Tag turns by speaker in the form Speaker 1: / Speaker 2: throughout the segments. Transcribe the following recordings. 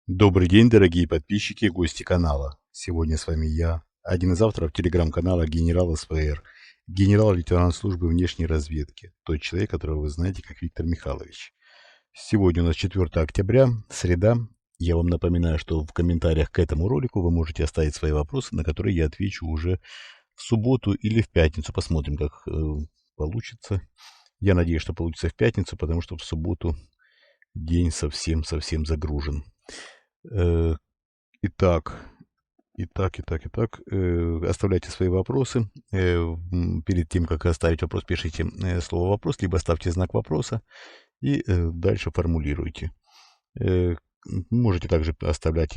Speaker 1: Добрый день, дорогие подписчики и гости канала. Сегодня с вами я, один из авторов телеграм-канала «Генерал СВР», генерал-лейтенант службы внешней разведки, тот человек, которого вы знаете как Виктор Михайлович. Сегодня у нас 4 октября, среда. Я вам напоминаю, что в комментариях к этому ролику вы можете оставить свои вопросы, на которые я отвечу уже в субботу или в пятницу. Посмотрим, как получится. Я надеюсь, что получится в пятницу, потому что в субботу день совсем загружен. Э, Итак, оставляйте свои вопросы. Перед тем, как оставить вопрос, пишите слово «вопрос», либо ставьте знак вопроса и дальше формулируйте. Э, Можете также оставлять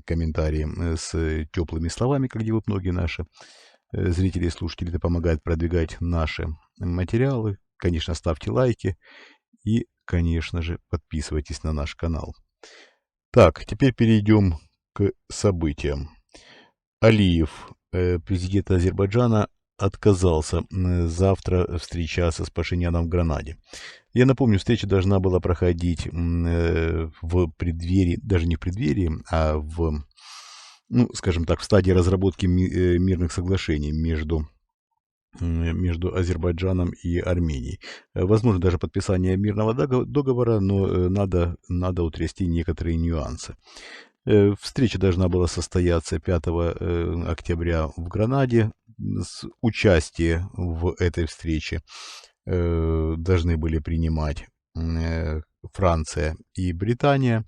Speaker 1: комментарии с теплыми словами, как делают многие наши зрители и слушатели. Это помогает продвигать наши материалы. Конечно, ставьте лайки и, конечно же, подписывайтесь на наш канал. Так, теперь перейдем к событиям. Алиев, президент Азербайджана, отказался завтра встречаться с Пашиняном в Гранаде. Я напомню, встреча должна была проходить в преддверии, даже не в преддверии, а скажем так, в стадии разработки мирных соглашений между Азербайджаном и Арменией. Возможно, даже подписание мирного договора, но надо утрясти некоторые нюансы. Встреча должна была состояться 5 октября в Гранаде. С участие в этой встрече должны были принимать Франция и Британия,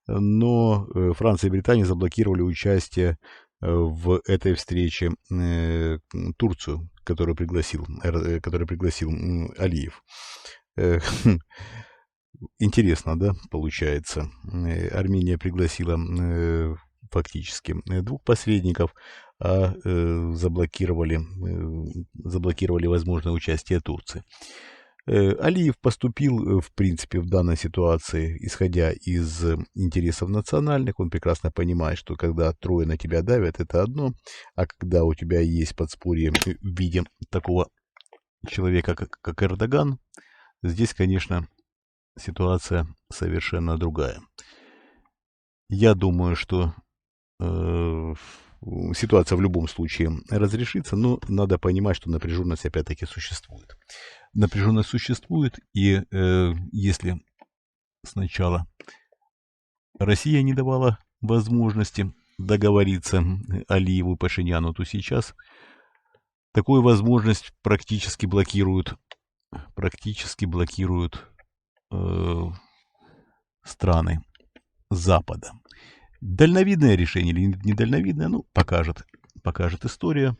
Speaker 1: но Франция и Британия заблокировали участие в этой встрече Турцию, которую пригласил Алиев. Интересно, да, получается. Армения пригласила фактически двух посредников, а заблокировали возможное участие Турции. Алиев поступил, в принципе, в данной ситуации, исходя из интересов национальных. Он прекрасно понимает, что когда трое на тебя давят, это одно, а когда у тебя есть подспорье в виде такого человека, как Эрдоган, здесь, конечно, ситуация совершенно другая. Я думаю, что ситуация в любом случае разрешится, но надо понимать, что напряженность опять-таки существует. Напряженность существует, и если сначала Россия не давала возможности договориться Алиеву и Пашиняну, то сейчас такую возможность практически блокируют страны Запада. Дальновидное решение или недальновидное, ну, покажет история.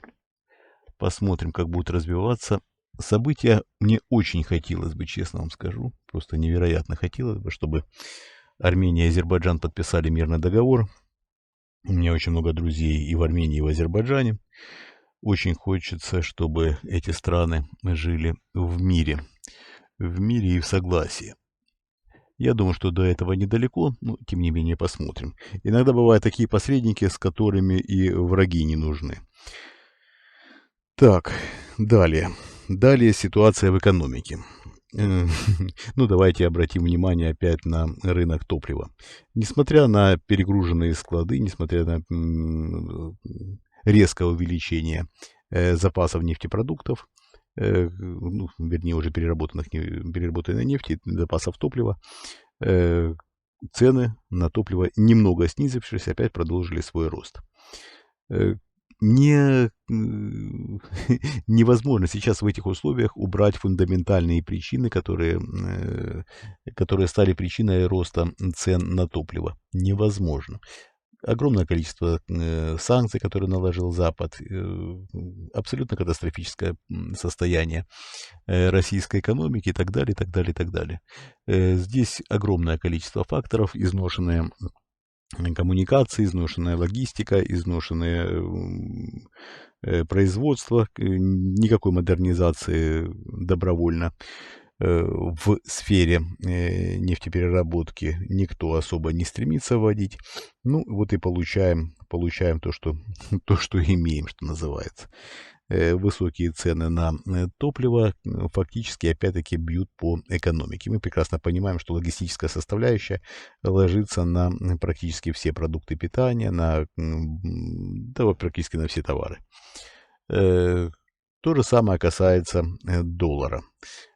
Speaker 1: Посмотрим, как будут развиваться события. Мне очень хотелось бы, честно вам скажу, просто невероятно хотелось бы, чтобы Армения и Азербайджан подписали мирный договор. У меня очень много друзей и в Армении, и в Азербайджане. Очень хочется, чтобы эти страны жили в мире и в согласии. Я думаю, что до этого недалеко, но тем не менее посмотрим. Иногда бывают такие посредники, с которыми и враги не нужны. Так, далее. Далее ситуация в экономике. Ну, давайте обратим внимание опять на рынок топлива. Несмотря на перегруженные склады, несмотря на резкое увеличение запасов нефтепродуктов, вернее, уже переработанной нефти, запасов топлива, цены на топливо, немного снизившись, опять продолжили свой рост. Невозможно сейчас в этих условиях убрать фундаментальные причины, которые стали причиной роста цен на топливо. Невозможно. Огромное количество санкций, которые наложил Запад, абсолютно катастрофическое состояние российской экономики и так далее, и так далее, и так далее. Здесь огромное количество факторов, изношенные коммуникации, изношенная логистика, изношенное производство, никакой модернизации добровольно в сфере нефтепереработки никто особо не стремится вводить. Ну, вот и получаем то, что имеем, что называется. высокие цены на топливо фактически опять-таки бьют по экономике. Мы прекрасно понимаем, что логистическая составляющая ложится на практически все продукты питания, да, вот практически на все товары. То же самое касается доллара.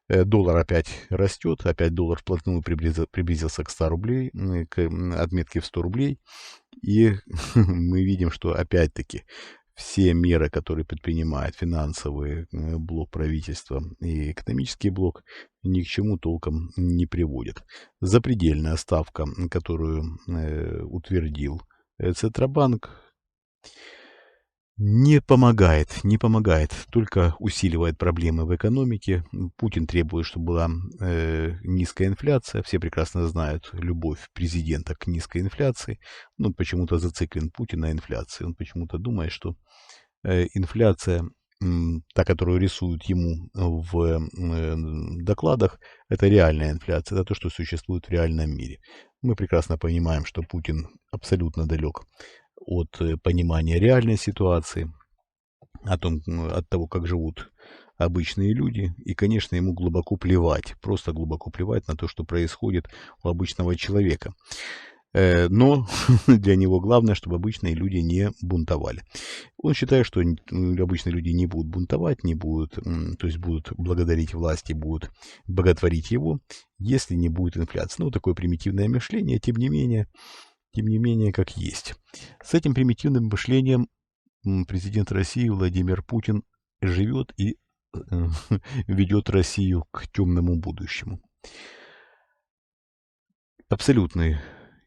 Speaker 1: Доллар опять растет, опять доллар вплотную приблизился к 100 рублей, к отметке в 100 рублей. И мы видим, что опять-таки все меры, которые предпринимает финансовый блок правительства и экономический блок, ни к чему толком не приводят. Запредельная ставка, которую утвердил Центробанк, не помогает, только усиливает проблемы в экономике. Путин требует, чтобы была низкая инфляция. Все прекрасно знают любовь президента к низкой инфляции. Но почему-то зациклен Путин на инфляции. Он почему-то думает, что инфляция, та, которую рисуют ему в докладах, это реальная инфляция, это то, что существует в реальном мире. Мы прекрасно понимаем, что Путин абсолютно далек от понимания реальной ситуации, от того, как живут обычные люди. И, конечно, ему глубоко плевать, просто глубоко плевать на то, что происходит у обычного человека. Но для него главное, чтобы обычные люди не бунтовали. Он считает, что обычные люди не будут бунтовать, не будут, то есть будут благодарить власти, будут боготворить его, если не будет инфляции. Ну, такое примитивное мышление, тем не менее, как есть. С этим примитивным мышлением президент России Владимир Путин живет и ведет Россию к темному будущему. Абсолютный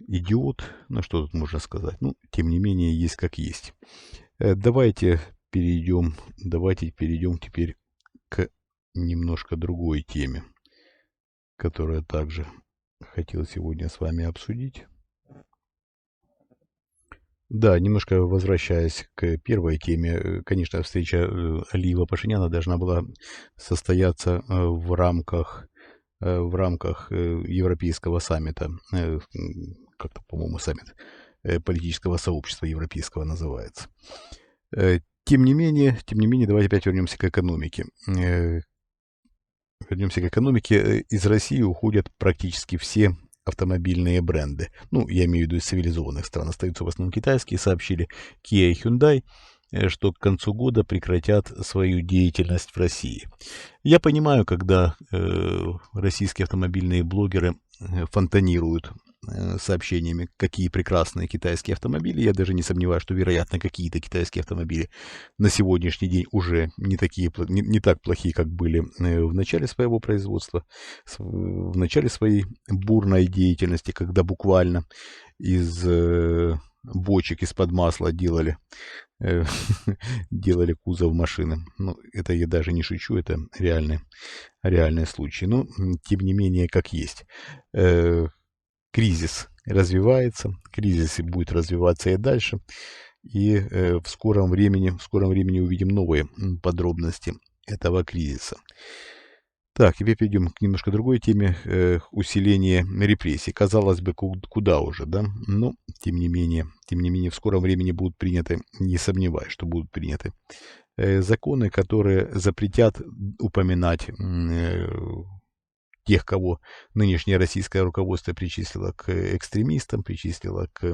Speaker 1: идиот, ну что тут можно сказать, ну, тем не менее, есть как есть. Давайте перейдем теперь к немножко другой теме, которую я также хотел сегодня с вами обсудить. Да, немножко возвращаясь к первой теме, конечно, встреча Алиева-Пашиняна должна была состояться в рамках Европейского саммита, как-то, по-моему, саммит политического сообщества европейского называется. Тем не менее, давайте опять вернемся к экономике. Из России уходят практически все автомобильные бренды. Ну, я имею в виду из цивилизованных стран. Остаются в основном китайские. Сообщили Kia и Hyundai, что к концу года прекратят свою деятельность в России. Я понимаю, когда российские автомобильные блогеры фонтанируют сообщениями, какие прекрасные китайские автомобили. Я даже не сомневаюсь, что, вероятно, какие-то китайские автомобили на сегодняшний день уже не так плохие, как были в начале своего производства, в начале своей бурной деятельности, когда буквально из бочек из-под масла делали кузов машины. Ну, это я даже не шучу, это реальный случай. Но, тем не менее, как есть. Кризис развивается, кризис будет развиваться и дальше. И в скором времени увидим новые подробности этого кризиса. Так, теперь перейдем к немножко другой теме, усиление репрессий. Казалось бы, куда уже, да? Но, тем не менее, в скором времени будут приняты, не сомневаюсь, что будут приняты законы, которые запретят упоминать тех, кого нынешнее российское руководство причислило к экстремистам, причислило к,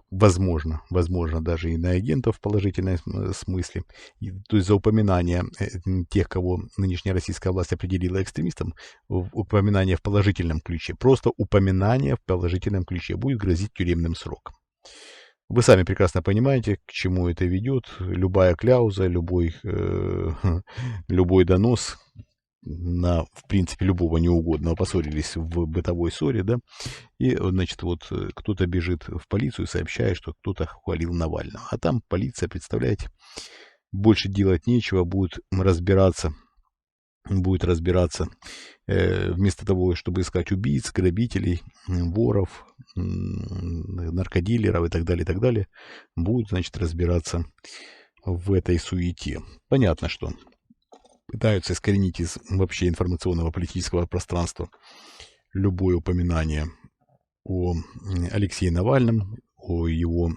Speaker 1: возможно, даже и на агентов в положительном смысле. То есть за упоминание тех, кого нынешняя российская власть определила экстремистом, упоминание в положительном ключе, просто упоминание в положительном ключе будет грозить тюремным сроком. Вы сами прекрасно понимаете, к чему это ведет. Любая кляуза, любой донос на, в принципе, любого неугодного, поссорились в бытовой ссоре, да, и, значит, вот кто-то бежит в полицию и сообщает, что кто-то хвалил Навального. А там полиция, представляете, больше делать нечего, будет разбираться, вместо того, чтобы искать убийц, грабителей, воров, наркодилеров и так далее, будет, значит, разбираться в этой суете. Понятно, что пытаются искоренить из вообще информационного политического пространства любое упоминание о Алексее Навальном, о его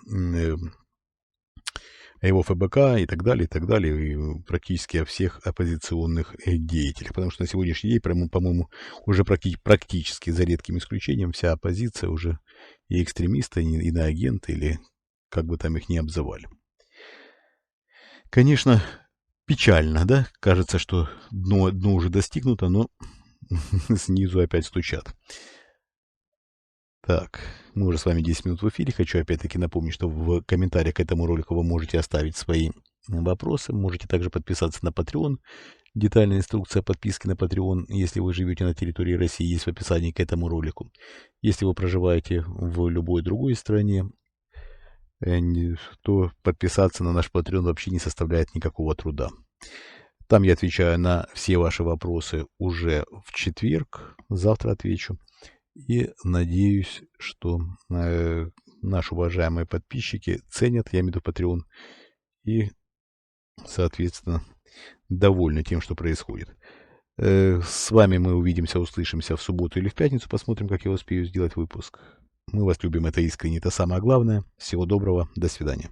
Speaker 1: о его ФБК и так далее, и практически о всех оппозиционных деятелях. Потому что на сегодняшний день, по-моему, уже практически, за редким исключением, вся оппозиция уже и экстремисты, и иноагенты, или как бы там их ни обзывали. Конечно, печально, да? Кажется, что дно уже достигнуто, но снизу опять стучат. Так, мы уже с вами 10 минут в эфире. Хочу опять-таки напомнить, что в комментариях к этому ролику вы можете оставить свои вопросы. Можете также подписаться на Patreon. Детальная инструкция подписки на Patreon, если вы живете на территории России, есть в описании к этому ролику. Если вы проживаете в любой другой стране, то подписаться на наш Patreon вообще не составляет никакого труда. Там я отвечаю на все ваши вопросы уже в четверг. Завтра отвечу. И надеюсь, что наши уважаемые подписчики ценят, я имею в виду Patreon, и, соответственно, довольны тем, что происходит. С вами мы увидимся, услышимся в субботу или в пятницу. Посмотрим, как я успею сделать выпуск. Мы вас любим, это искренне, это самое главное. Всего доброго, до свидания.